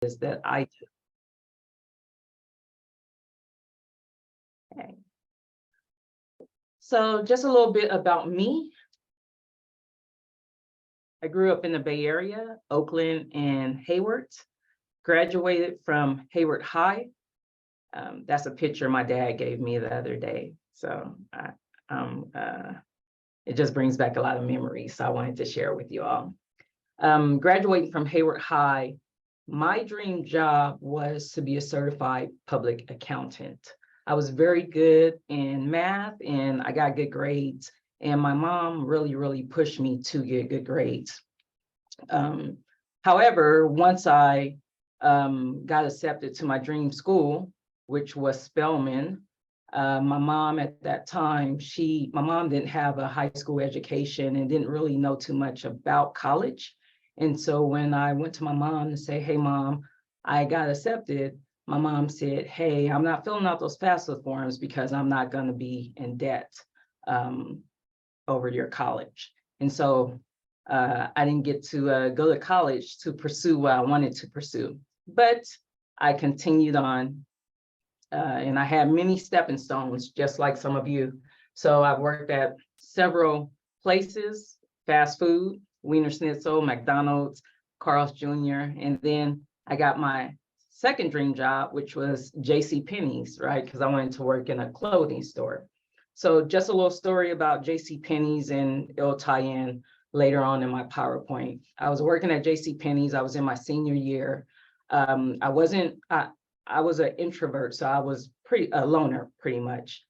is that I do. Okay. So just a little bit about me. I grew up in the Bay Area, Oakland and Hayward. Graduated from Hayward High. That's a picture my dad gave me the other day. So it just brings back a lot of memories. So I wanted to share with you all. Graduating from Hayward High, my dream job was to be a certified public accountant. I was very good in math and I got good grades. And my mom really pushed me to get good grades. However, once I got accepted to my dream school, which was Spelman, my mom at that time, my mom didn't have a high school education and didn't really know too much about college. And so when I went to my mom to say, hey, mom, I got accepted, my mom said, hey, I'm not filling out those FAFSA forms because I'm not going to be in debt over your college. And so I didn't get to go to college to pursue what I wanted to pursue, but I continued on and I had many stepping stones, just like some of you. So I've worked at several places, fast food, Wiener Schnitzel, McDonald's, Carl's Jr. And then I got my second dream job, which was JCPenney's, right? Because I wanted to work in a clothing store. So just a little story about JCPenney's, and it'll tie in later on in my PowerPoint. I was working at JCPenney's. I was in my senior year. I was an introvert, so I was a loner pretty much.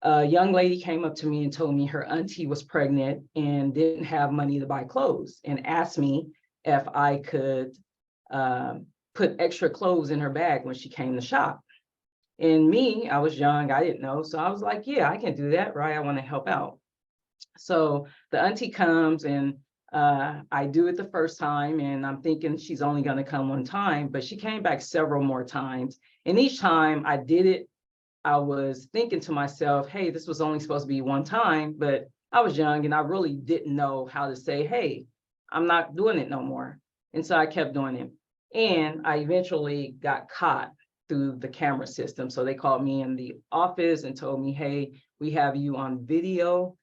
A young lady came up to me and told me her auntie was pregnant and didn't have money to buy clothes, and asked me if I could put extra clothes in her bag when she came to shop. And me, I was young, I didn't know. So I was like, yeah, I can do that, right? I want to help out. So the auntie comes and I do it the first time, and I'm thinking she's only going to come one time, but she came back several more times. And each time I did it, I was thinking to myself, hey, this was only supposed to be one time, but I was young and I really didn't know how to say, hey, I'm not doing it no more. And so I kept doing it. And I eventually got caught through the camera system. So they called me in the office and told me, hey, we have you on video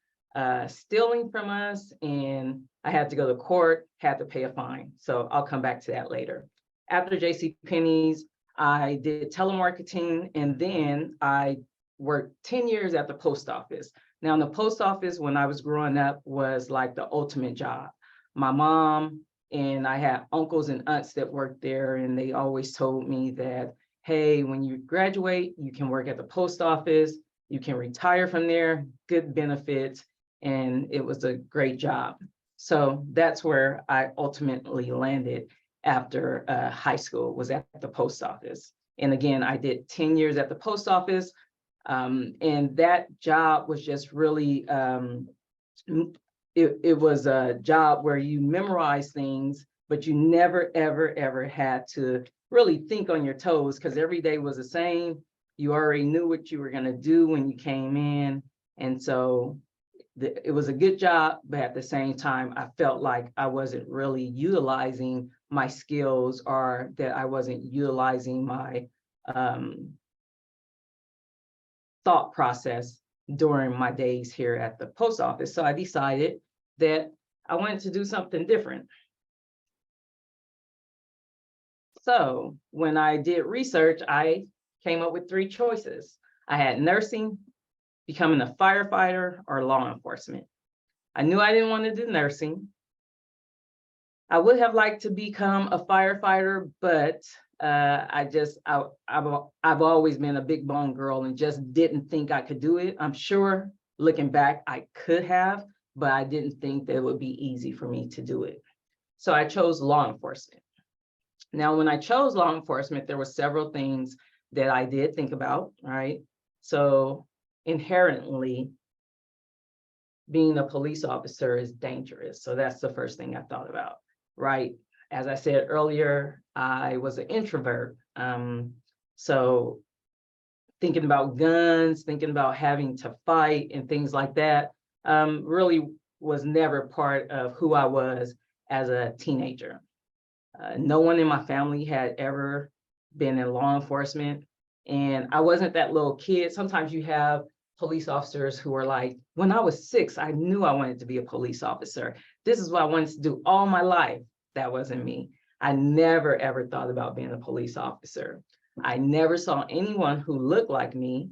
stealing from us. And I had to go to court, had to pay a fine. So I'll come back to that later. After JCPenney's, I did telemarketing, and then I worked 10 years at the post office. Now, in the post office, when I was growing up, was like the ultimate job. My mom and I had uncles and aunts that worked there, and they always told me that, hey, when you graduate, you can work at the post office, you can retire from there, good benefits, and it was a great job. So that's where I ultimately landed after high school, was at the post office. And again, I did 10 years at the post office. And that job was just really, it was a job where you memorize things, but you never, ever had to really think on your toes, because every day was the same. You already knew what you were going to do when you came in. And so it was a good job, but at the same time, I felt like I wasn't really utilizing my skills, or that I wasn't utilizing my thought process during my days here at the post office. So I decided that I wanted to do something different. So when I did research, I came up with 3 choices. I had nursing, becoming a firefighter, or law enforcement. I knew I didn't want to do nursing. I would have liked to become a firefighter, but I've always been a big bone girl and just didn't think I could do it. I'm sure looking back, I could have, but I didn't think that it would be easy for me to do it. So I chose law enforcement. Now, when I chose law enforcement, there were several things that I did think about, right? So inherently, being a police officer is dangerous. So that's the first thing I thought about, right? As I said earlier, I was an introvert. So thinking about guns, thinking about having to fight and things like that, really was never part of who I was as a teenager. No one in my family had ever been in law enforcement. And I wasn't that little kid. Sometimes you have police officers who are like, when I was 6, I knew I wanted to be a police officer. This is what I wanted to do all my life. That wasn't me. I never, ever thought about being a police officer. I never saw anyone who looked like me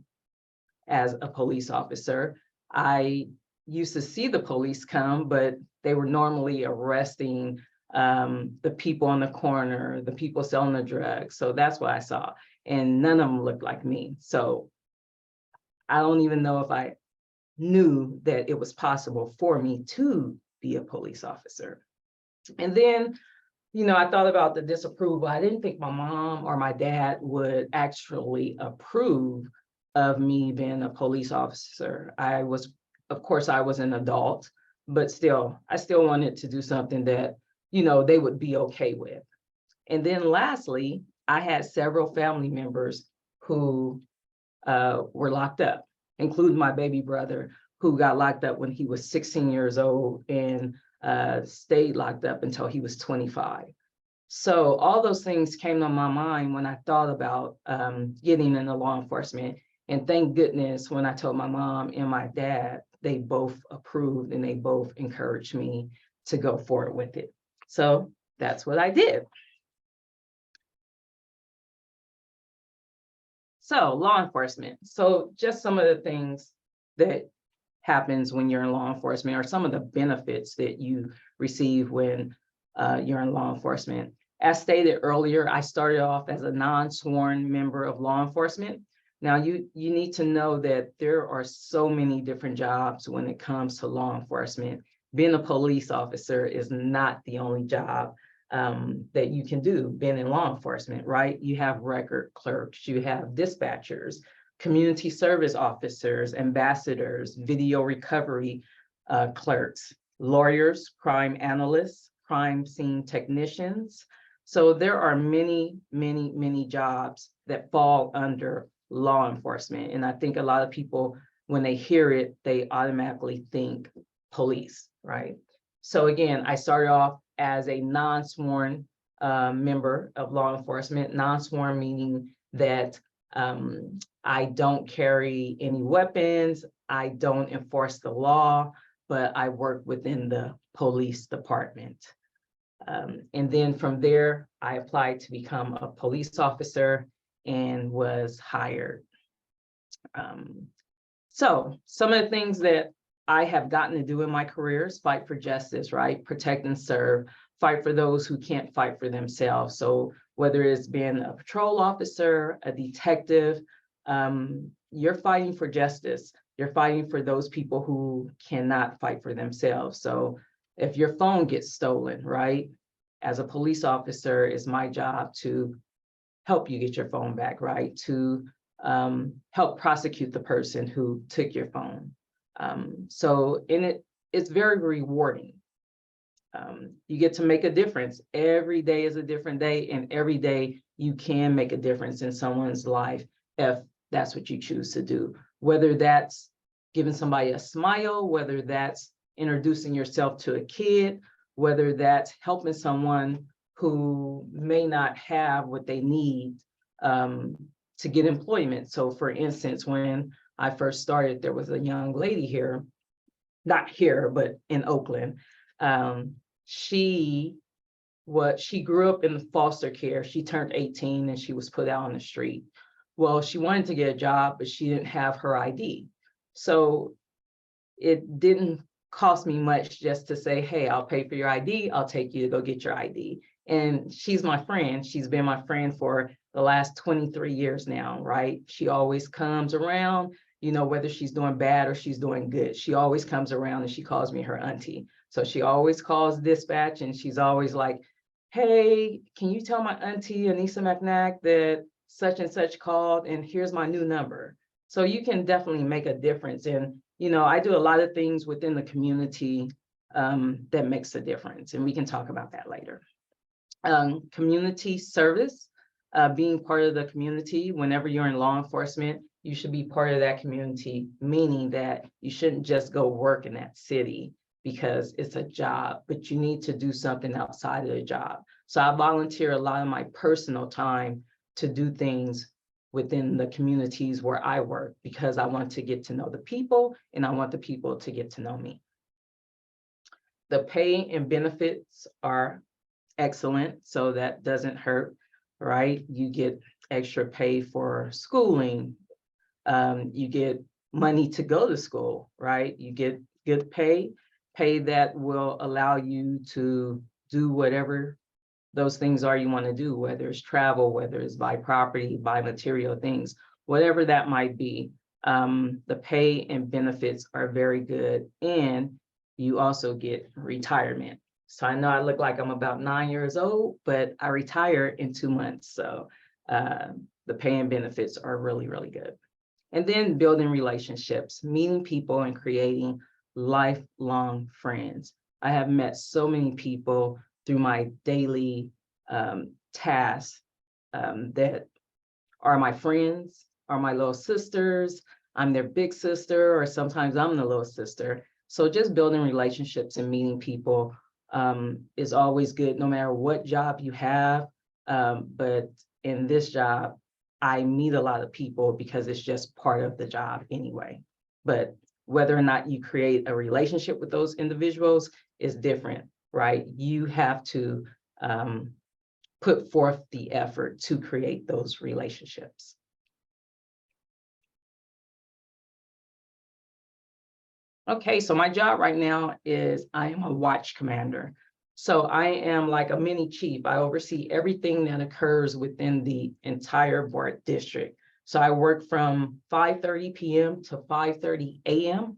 as a police officer. I used to see the police come, but they were normally arresting the people on the corner, the people selling the drugs. So that's what I saw. And none of them looked like me. So I don't even know if I knew that it was possible for me to be a police officer. And then, I thought about the disapproval. I didn't think my mom or my dad would actually approve of me being a police officer. Of course, I was an adult, but still, I still wanted to do something that, they would be okay with. And then lastly, I had several family members who were locked up, including my baby brother, who got locked up when he was 16 years old and stayed locked up until he was 25. So all those things came to my mind when I thought about getting into law enforcement. And thank goodness, when I told my mom and my dad, they both approved and they both encouraged me to go forward with it. So that's what I did. So law enforcement. So just some of the things that happens when you're in law enforcement, or some of the benefits that you receive when you're in law enforcement. As stated earlier, I started off as a non-sworn member of law enforcement. Now you need to know that there are so many different jobs when it comes to law enforcement. Being a police officer is not the only job that you can do being in law enforcement, right? You have record clerks, you have dispatchers, community service officers, ambassadors, video recovery clerks, lawyers, crime analysts, crime scene technicians. So there are many, many, many jobs that fall under law enforcement. And I think a lot of people, when they hear it, they automatically think police, right? So again, I started off as a non-sworn member of law enforcement, non-sworn meaning that I don't carry any weapons, I don't enforce the law, but I work within the police department. And then from there, I applied to become a police officer and was hired. So some of the things that I have gotten to do in my career is fight for justice, right? Protect and serve, fight for those who can't fight for themselves. So whether it's being a patrol officer, a detective, you're fighting for justice. You're fighting for those people who cannot fight for themselves. So if your phone gets stolen, right? As a police officer, it's my job to help you get your phone back, right? To help prosecute the person who took your phone. So it's very rewarding. You get to make a difference. Every day is a different day, and every day you can make a difference in someone's life if that's what you choose to do. Whether that's giving somebody a smile, whether that's introducing yourself to a kid, whether that's helping someone who may not have what they need to get employment. So for instance, when I first started, there was a young lady here, not here, but in Oakland. She grew up in foster care. She turned 18 and she was put out on the street. Well, she wanted to get a job, but she didn't have her ID. So it didn't cost me much just to say, hey, I'll pay for your ID. I'll take you to go get your ID. And she's my friend. She's been my friend for the last 23 years now, right? She always comes around, whether she's doing bad or she's doing good. She always comes around and she calls me her auntie. So she always calls dispatch and she's always like, hey, can you tell my auntie Anisa McNack that such and such called and here's my new number. So you can definitely make a difference. And, I do a lot of things within the community that makes a difference. And we can talk about that later. Community service, being part of the community. Whenever you're in law enforcement, you should be part of that community, meaning that you shouldn't just go work in that city because it's a job, but you need to do something outside of the job. So I volunteer a lot of my personal time to do things within the communities where I work, because I want to get to know the people and I want the people to get to know me. The pay and benefits are excellent, so that doesn't hurt, right? You get extra pay for schooling. You get money to go to school, right? You get good pay that will allow you to do whatever those things are you want to do, whether it's travel, whether it's buy property, buy material things, whatever that might be. The pay and benefits are very good, and you also get retirement. So I know I look like I'm about 9 years old, but I retire in 2 months. So the pay and benefits are really, really good. And then building relationships, meeting people and creating lifelong friends. I have met so many people through my daily tasks that are my friends, are my little sisters. I'm their big sister, or sometimes I'm the little sister. So just building relationships and meeting people is always good, no matter what job you have. But in this job, I meet a lot of people because it's just part of the job anyway. But whether or not you create a relationship with those individuals is different, right? You have to put forth the effort to create those relationships. Okay, so my job right now is I am a watch commander. So I am like a mini chief. I oversee everything that occurs within the entire BART district. So I work from 5:30 p.m. to 5:30 a.m.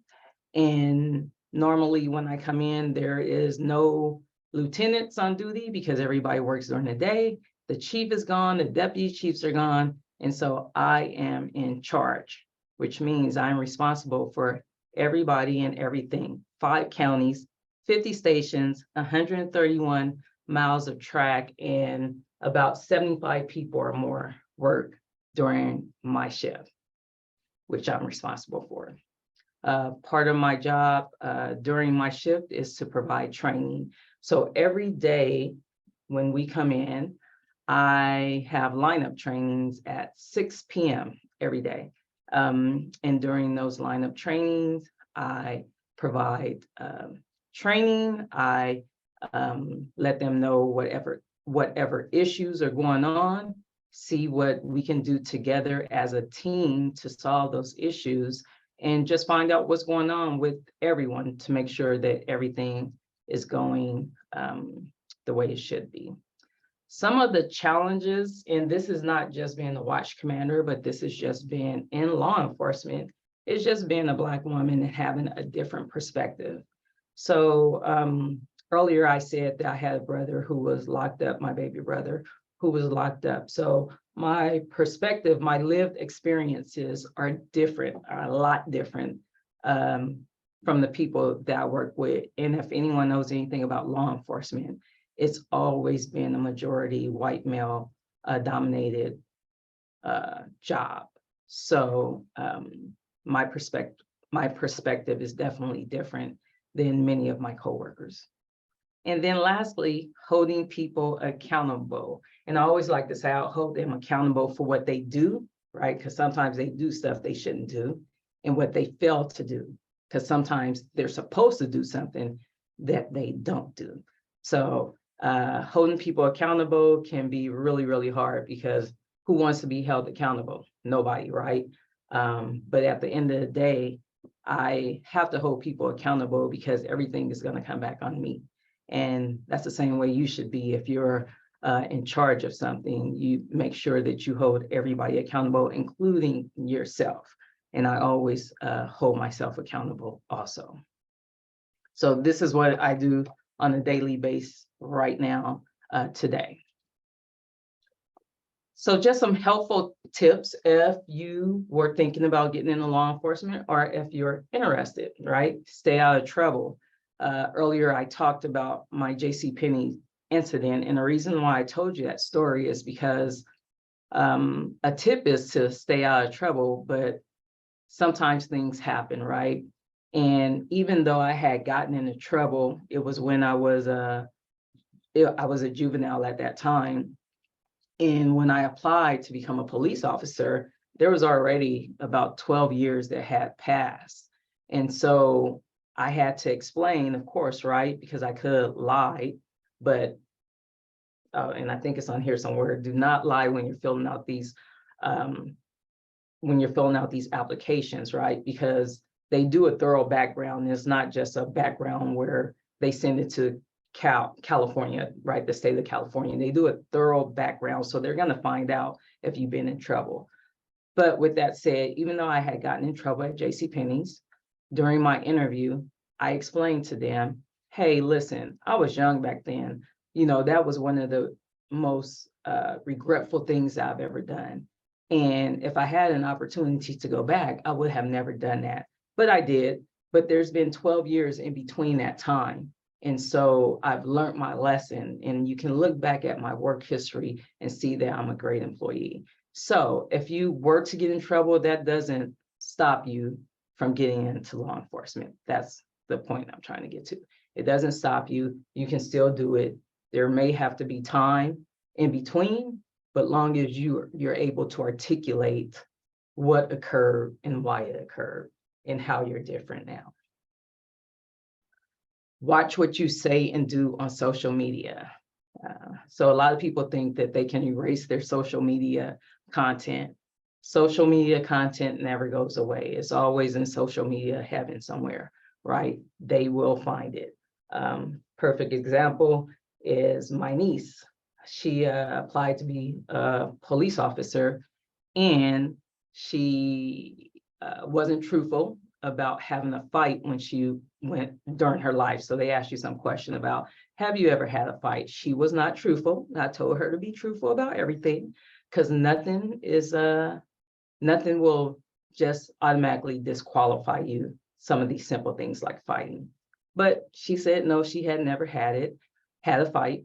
And normally when I come in, there is no lieutenants on duty because everybody works during the day. The chief is gone, the deputy chiefs are gone. And so I am in charge, which means I'm responsible for everybody and everything. 5 counties, 50 stations, 131 miles of track, and about 75 people or more work during my shift, which I'm responsible for. Part of my job during my shift is to provide training. So every day when we come in, I have lineup trainings at 6 p.m. every day. And during those lineup trainings, I provide training. I let them know whatever issues are going on, see what we can do together as a team to solve those issues, and just find out what's going on with everyone to make sure that everything is going the way it should be. Some of the challenges, and this is not just being a watch commander, but this is just being in law enforcement, is just being a Black woman and having a different perspective. So earlier I said that I had a brother who was locked up, my baby brother, who was locked up. So my perspective, my lived experiences are different, are a lot different from the people that I work with. And if anyone knows anything about law enforcement, it's always been a majority white male dominated job. So my perspective is definitely different than many of my coworkers. And then lastly, holding people accountable. And I always like to say I'll hold them accountable for what they do, right? Because sometimes they do stuff they shouldn't do, and what they fail to do, because sometimes they're supposed to do something that they don't do. So holding people accountable can be really, really hard, because who wants to be held accountable? Nobody, right? But at the end of the day, I have to hold people accountable because everything is going to come back on me. And that's the same way you should be. If you're in charge of something, you make sure that you hold everybody accountable, including yourself. And I always hold myself accountable also. So this is what I do on a daily basis right now, today. So just some helpful tips if you were thinking about getting into law enforcement, or if you're interested, right? Stay out of trouble. Earlier, I talked about my JCPenney incident, and the reason why I told you that story is because a tip is to stay out of trouble, but sometimes things happen, right? And even though I had gotten into trouble, it was when I was I was a juvenile at that time. And when I applied to become a police officer, there was already about 12 years that had passed. And so I had to explain, of course, right? Because I could lie, but, and I think it's on here somewhere, do not lie um, when you're filling out these applications, right? Because they do a thorough background. It's not just a background where they send it to California, right? The state of California. They do a thorough background. So they're going to find out if you've been in trouble. But with that said, even though I had gotten in trouble at JCPenney's, during my interview, I explained to them, hey, listen, I was young back then. That was one of the most regretful things I've ever done. And if I had an opportunity to go back, I would have never done that. But I did. But there's been 12 years in between that time. And so I've learned my lesson. And you can look back at my work history and see that I'm a great employee. So if you were to get in trouble, that doesn't stop you from getting into law enforcement. That's the point I'm trying to get to. It doesn't stop you. You can still do it. There may have to be time in between, but long as you're able to articulate what occurred and why it occurred and how you're different now. Watch what you say and do on social media. So a lot of people think that they can erase their social media content. Social media content never goes away. It's always in social media heaven somewhere, right? They will find it. Perfect example is my niece. She applied to be a police officer, and she wasn't truthful about having a fight when she went during her life. So they asked you some question about, have you ever had a fight? She was not truthful. I told her to be truthful about everything, because nothing will just automatically disqualify you. Some of these simple things like fighting. But she said no, she had never had a fight.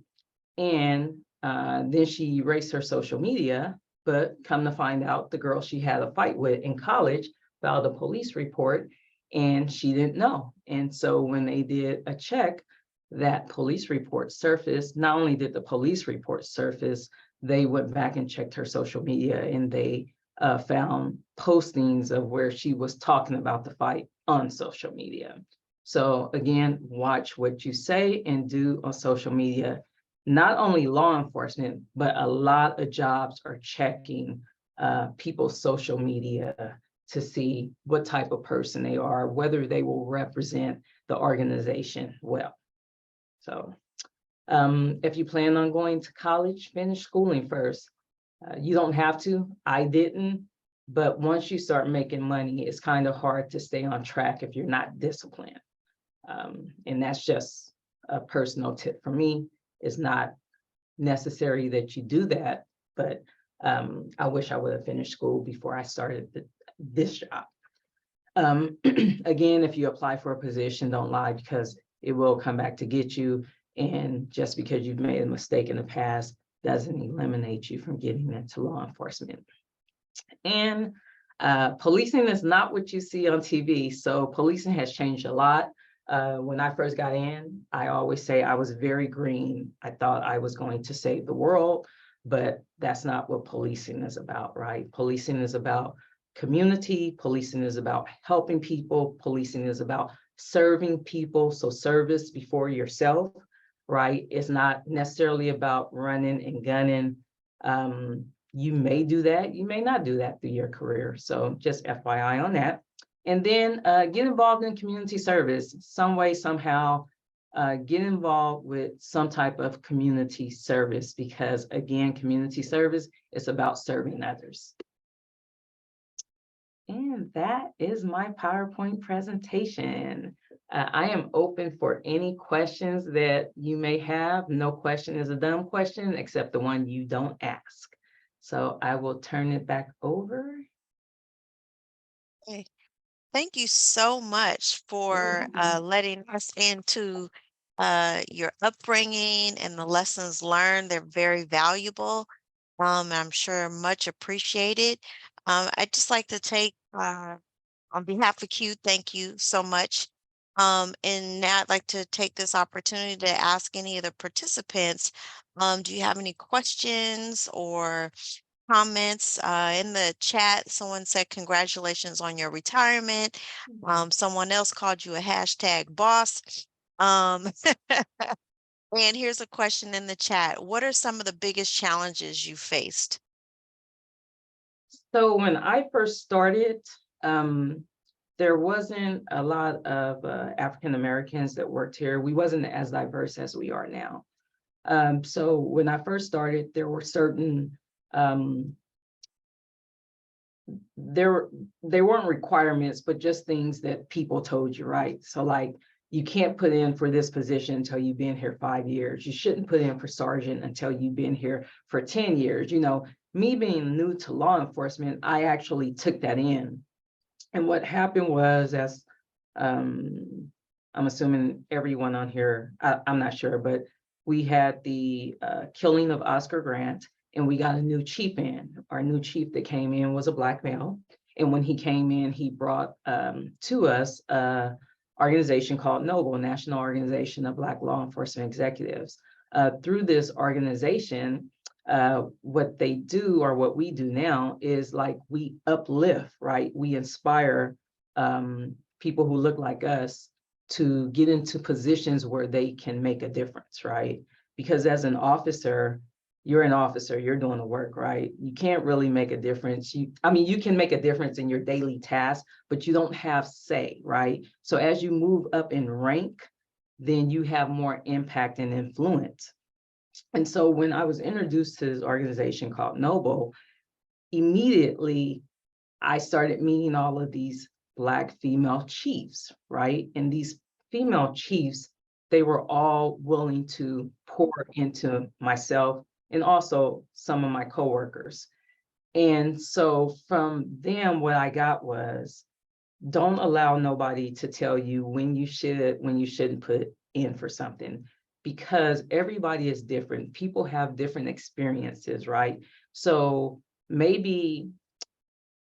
And then she erased her social media, but come to find out the girl she had a fight with in college filed a police report, and she didn't know. And so when they did a check, that police report surfaced. Not only did the police report surface, they went back and checked her social media, and they found postings of where she was talking about the fight on social media. So again, watch what you say and do on social media. Not only law enforcement, but a lot of jobs are checking people's social media to see what type of person they are, whether they will represent the organization well. So if you plan on going to college, finish schooling first. You don't have to. I didn't. But once you start making money, it's kind of hard to stay on track if you're not disciplined. And that's just a personal tip for me. It's not necessary that you do that, but I wish I would have finished school before I started this job. Again, if you apply for a position, don't lie, because it will come back to get you. And just because you've made a mistake in the past doesn't eliminate you from getting into law enforcement. And policing is not what you see on TV. So policing has changed a lot. When I first got in, I always say I was very green. I thought I was going to save the world, but that's not what policing is about, right? Policing is about community. Policing is about helping people. Policing is about serving people. So service before yourself, right? It's not necessarily about running and gunning. You may do that. You may not do that through your career. So just FYI on that. And then get involved in community service, some way, somehow. Get involved with some type of community service, because again, community service is about serving others. And that is my PowerPoint presentation. I am open for any questions that you may have. No question is a dumb question, except the one you don't ask. So I will turn it back over. Okay. Thank you so much for letting us into your upbringing and the lessons learned. They're very valuable. I'm sure much appreciated. I'd just like to take, on behalf of Q, thank you so much And now I'd like to take this opportunity to ask any of the participants, do you have any questions or comments? In the chat, someone said congratulations on your retirement. Someone else called you a hashtag boss. Um, and here's a question in the chat. What are some of the biggest challenges you faced? So when I first started, there wasn't a lot of African Americans that worked here. We wasn't as diverse as we are now. So when I first started, there were certain um, there they weren't requirements, but just things that people told you, right? So like you can't put in for this position until you've been here 5 years. You shouldn't put in for sergeant until you've been here for 10 years. You know, me being new to law enforcement, I actually took that in. And what happened was, as I'm assuming everyone on here, I'm not sure, but we had the killing of Oscar Grant, and we got a new chief in. Our new chief that came in was a Black male. And when he came in, he brought to us a organization called Noble, National Organization of Black Law Enforcement Executives. Through this organization, what they do, or what we do now, is like we uplift, right? We inspire people who look like us to get into positions where they can make a difference, right? Because as an officer, you're an officer, you're doing the work, right? You can't really make a difference. I mean, you can make a difference in your daily tasks, but you don't have say, right? So as you move up in rank, then you have more impact and influence. And so when I was introduced to this organization called Noble, immediately I started meeting all of these Black female chiefs, right? And these female chiefs, they were all willing to pour into myself and also some of my coworkers. And so from them, what I got was, don't allow nobody to tell you when you should, when you shouldn't put in for something, because everybody is different. People have different experiences, right? So maybe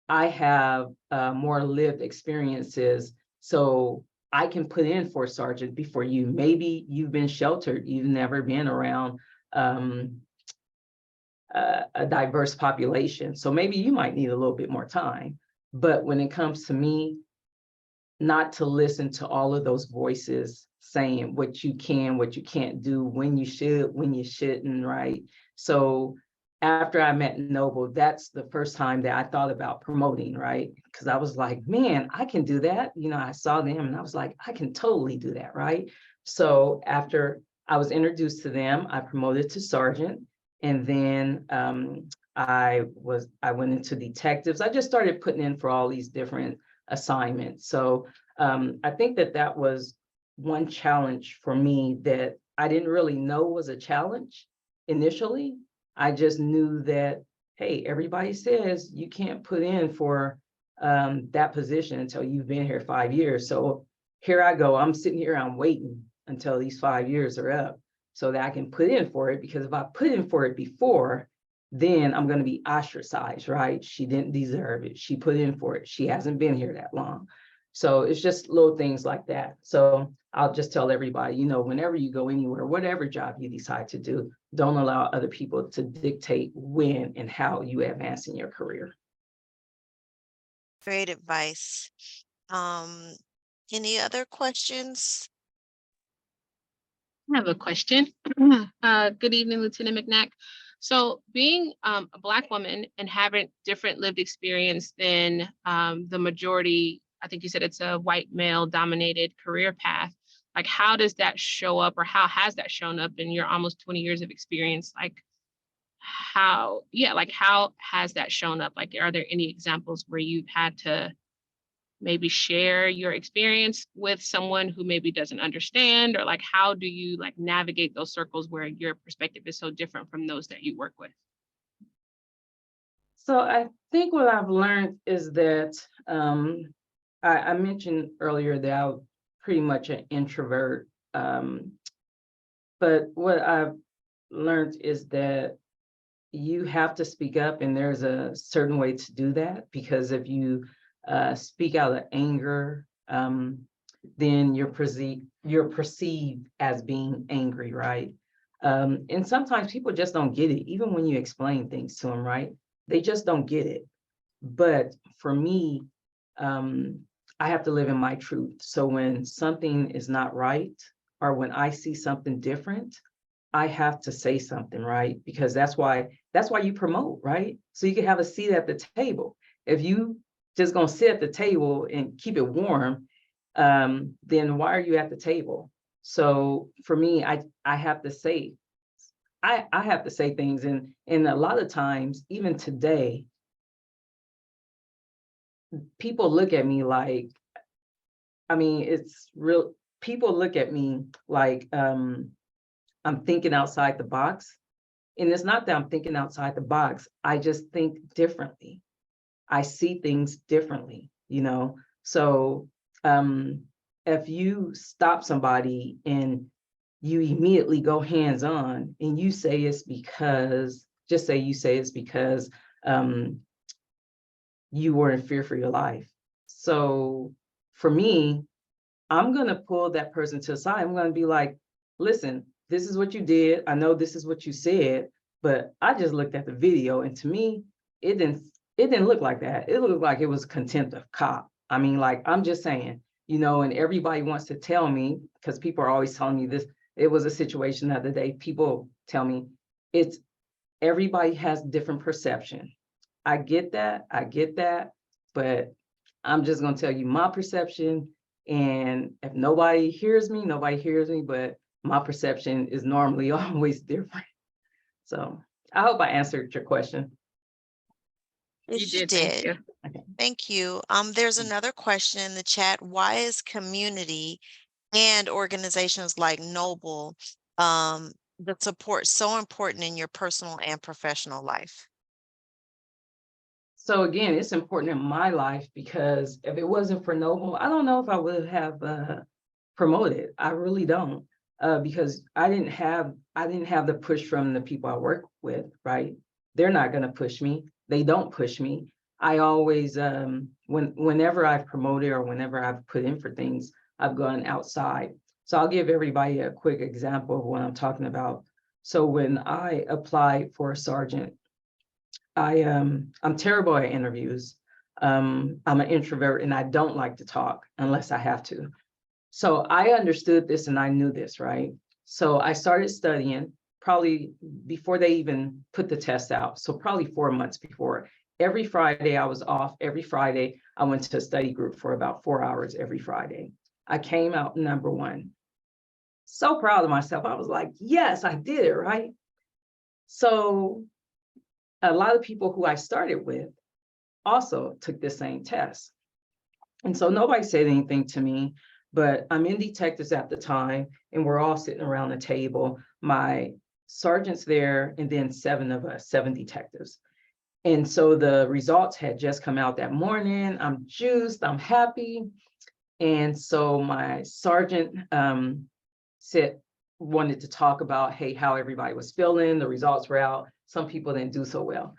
I have more lived experiences, so I can put in for sergeant before you. Maybe you've been sheltered, you've never been around um, a diverse population. So maybe you might need a little bit more time. But when it comes to me, not to listen to all of those voices saying what you can, what you can't do, when you should, when you shouldn't, right? So after I met Noble, that's the first time that I thought about promoting, right? Because I was like, man, I can do that. You know, I saw them and I was like, I can totally do that, right? So after I was introduced to them, I promoted to sergeant. And then I went into detectives. I just started putting in for all these different assignments. So I think that that was one challenge for me that I didn't really know was a challenge initially. I just knew that, hey, everybody says you can't put in for that position until you've been here 5 years. So here I go. I'm sitting here, I'm waiting until these 5 years are up so that I can put in for it. Because if I put in for it before, then I'm going to be ostracized, right? She didn't deserve it. She put in for it. She hasn't been here that long. So it's just little things like that. So I'll just tell everybody, you know, whenever you go anywhere, whatever job you decide to do, don't allow other people to dictate when and how you advance in your career. Great advice. Um, any other questions? I have a question. Good evening, Lieutenant McNack. So, being a Black woman and having different lived experience than the majority, I think you said it's a white male dominated career path. Like, how does that show up, or how has that shown up in your almost 20 years of experience? Like, how has that shown up? Like, are there any examples where you've had to maybe share your experience with someone who maybe doesn't understand, or like how do you like navigate those circles where your perspective is so different from those that you work with? So I think what I've learned is that I mentioned earlier that I'm pretty much an introvert. But what I've learned is that you have to speak up, and there's a certain way to do that, because if you speak out of anger, then you're perceived as being angry, right? And sometimes people just don't get it, even when you explain things to them, right? They just don't get it. But for me, um, I have to live in my truth. So when something is not right, or when I see something different, I have to say something, right? Because that's why you promote, right? So you can have a seat at the table. If you just gonna sit at the table and keep it warm, then why are you at the table? So for me, I have to say, I have to say things, and a lot of times, even today, people look at me like, I mean, it's real. People look at me like I'm thinking outside the box. And it's not that I'm thinking outside the box. I just think differently. I see things differently, you know? So um, if you stop somebody and you immediately go hands on and you say it's because, just say you say it's because um, you were in fear for your life. So for me, I'm going to pull that person to the side. I'm going to be like, listen, this is what you did. I know this is what you said, but I just looked at the video, and to me, it didn't it didn't look like that. It looked like it was contempt of cop. I mean, like, I'm just saying, and everybody wants to tell me, because people are always telling me this. It was a situation the other day. People tell me it's everybody has different perception. I get that. I get that. But I'm just going to tell you my perception. And if nobody hears me, nobody hears me. But my perception is normally always different. So I hope I answered your question. You Yes, you did, thank did. you. Okay. Thank you. There's another question in the chat. Why is community and organizations like Noble, the support so important in your personal and professional life? So again, it's important in my life, because if it wasn't for Noble, I don't know if I would have promoted. I really don't, because I didn't have the push from the people I work with. Right? They're not going to push me. They don't push me. I always, whenever I've promoted or whenever I've put in for things, I've gone outside. So I'll give everybody a quick example of what I'm talking about. So when I applied for a sergeant, I'm terrible at interviews. I'm an introvert and I don't like to talk unless I have to. So I understood this and I knew this, right? So I started studying probably before they even put the test out. So probably 4 months before. Every Friday I was off. Every Friday I went to a study group for about 4 hours every Friday. I came out number one. So proud of myself. I was like, yes, I did it, right? So a lot of people who I started with also took the same test. And so nobody said anything to me, but I'm in detectives at the time, and we're all sitting around the table. My sergeant's there, and then 7 detectives. And so the results had just come out that morning. I'm juiced, I'm happy. And so my sergeant wanted to talk about, hey, how everybody was feeling. The results were out. Some people didn't do so well.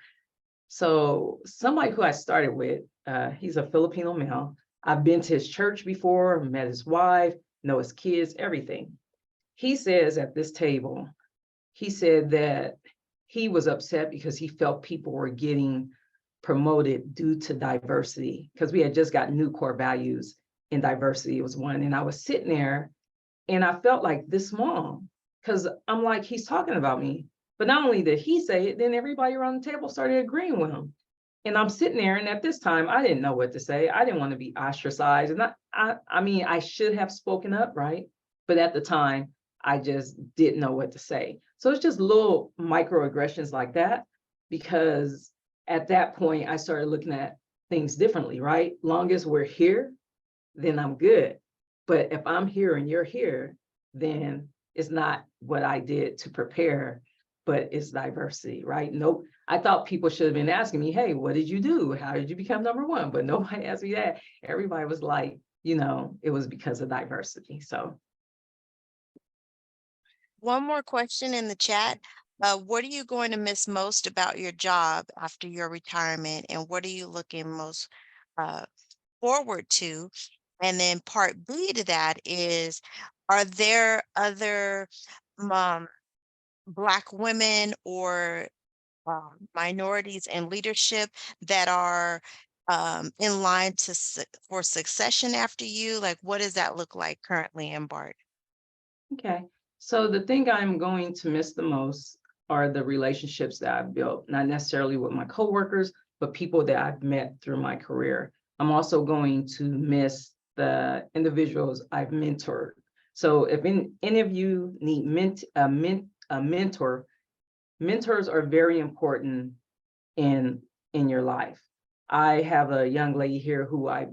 So somebody who I started with, he's a Filipino male. I've been to his church before, met his wife, know his kids, everything. He says at this table, he said that he was upset because he felt people were getting promoted due to diversity, because we had just got new core values, and diversity was one. And I was sitting there and I felt like this small, because I'm like, he's talking about me. But not only did he say it, then everybody around the table started agreeing with him. And I'm sitting there, and at this time, I didn't know what to say. I didn't want to be ostracized. And I mean, I should have spoken up, right? But at the time, I just didn't know what to say. So it's just little microaggressions like that, because at that point, I started looking at things differently, right? Long as we're here, then I'm good. But if I'm here and you're here, then it's not what I did to prepare, but it's diversity, right? Nope. I thought people should have been asking me, hey, what did you do? How did you become number one? But nobody asked me that. Everybody was like, it was because of diversity. So One more question in the chat. What are you going to miss most about your job after your retirement, and what are you looking most uh, forward to And then part B to that is, are there other um, Black women or minorities in leadership that are in line for succession after you? Like, what does that look like currently in BART? Okay, so the thing I'm going to miss the most are the relationships that I've built, not necessarily with my coworkers, but people that I've met through my career. I'm also going to miss the individuals I've mentored. So if any of you need a mentor, mentors are very important in your life. I have a young lady here who I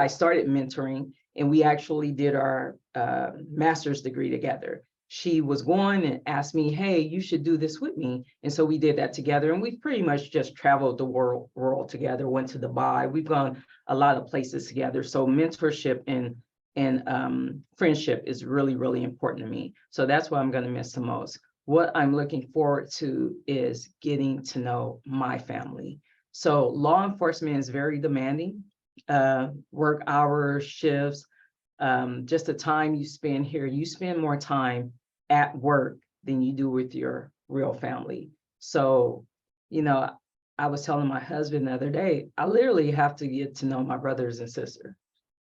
started mentoring, and we actually did our master's degree together. She was going and asked me, "Hey, you should do this with me," and so we did that together. And we pretty much just traveled the world together. Went to Dubai. We've gone a lot of places together. So mentorship and friendship is really important to me. So that's what I'm going to miss the most. What I'm looking forward to is getting to know my family. So law enforcement is very demanding, work hours, shifts, just the time you spend here. You spend more time at work than you do with your real family. So, I was telling my husband the other day, I literally have to get to know my brothers and sisters,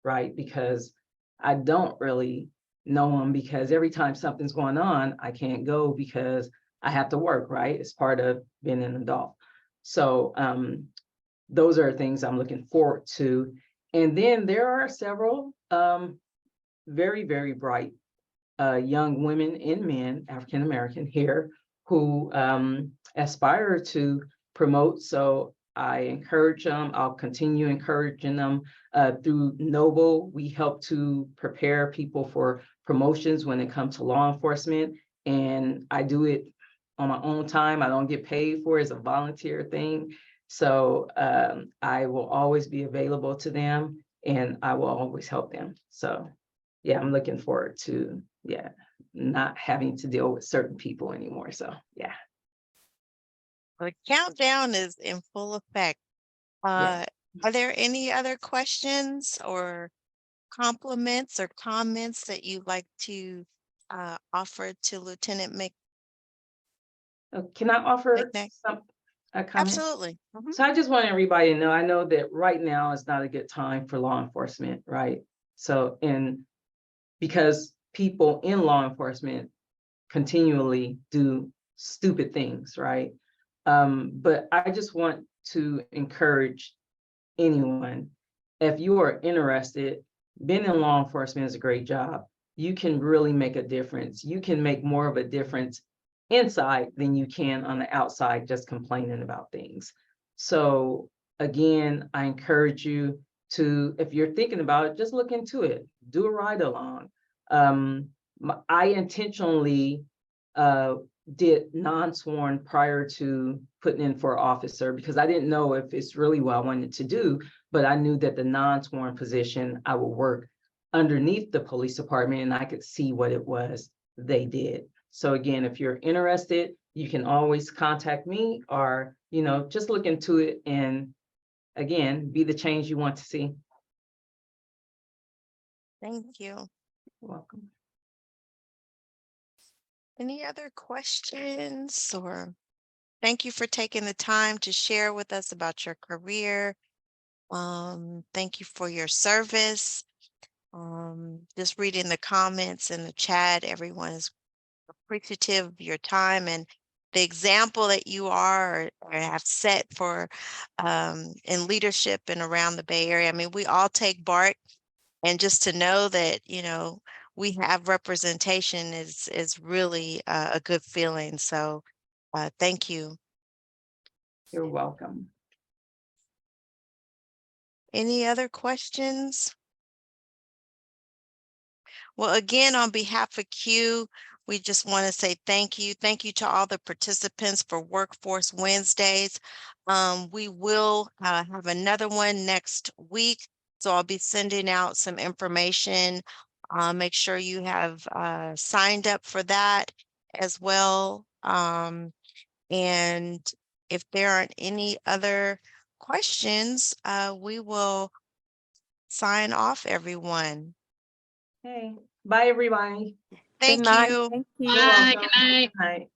right? Because I don't really know them, because every time something's going on, I can't go because I have to work, right? It's part of being an adult. So those are things I'm looking forward to. And then there are several very bright young women and men, African American here, who aspire to promote. So I encourage them. I'll continue encouraging them through Noble. We help to prepare people for promotions when it comes to law enforcement, and I do it on my own time. I don't get paid for it. It's a volunteer thing. So I will always be available to them, and I will always help them. So yeah, I'm looking forward to, not having to deal with certain people anymore. So yeah, The countdown is in full effect. yeah. Are there any other questions or compliments or comments that you'd like to offer to Lieutenant Can I offer McNair? a comment? Absolutely. Mhm. So I just want everybody to know, I know that right now is not a good time for law enforcement, right? So, and because people in law enforcement continually do stupid things, right? But I just want to encourage anyone, if you are interested, being in law enforcement is a great job. You can really make a difference. You can make more of a difference inside than you can on the outside, just complaining about things. So again, I encourage you to, if you're thinking about it, just look into it, do a ride along. I intentionally uh, did non-sworn prior to putting in for officer, because I didn't know if it's really what I wanted to do, but I knew that the non-sworn position, I would work underneath the police department and I could see what it was they did. So again, if you're interested, you can always contact me, or, just look into it and again, be the change you want to see. Thank you. You're welcome. Any other questions, or thank you for taking the time to share with us about your career. Thank you for your service. Just reading the comments in the chat, everyone is appreciative of your time and the example that you are or have set for in leadership and around the Bay Area. I mean, we all take BART, and just to know that, we have representation is really a good feeling. So thank you. You're welcome. Any other questions? Well, again, on behalf of Q, we just want to say thank you. Thank you to all the participants for Workforce Wednesdays. We will have another one next week. So I'll be sending out some information. Make sure you have signed up for that as well. And if there aren't any other questions, we will sign off, everyone. Okay, bye, everybody. Thank night. you. Thank you. Bye, good night. Bye.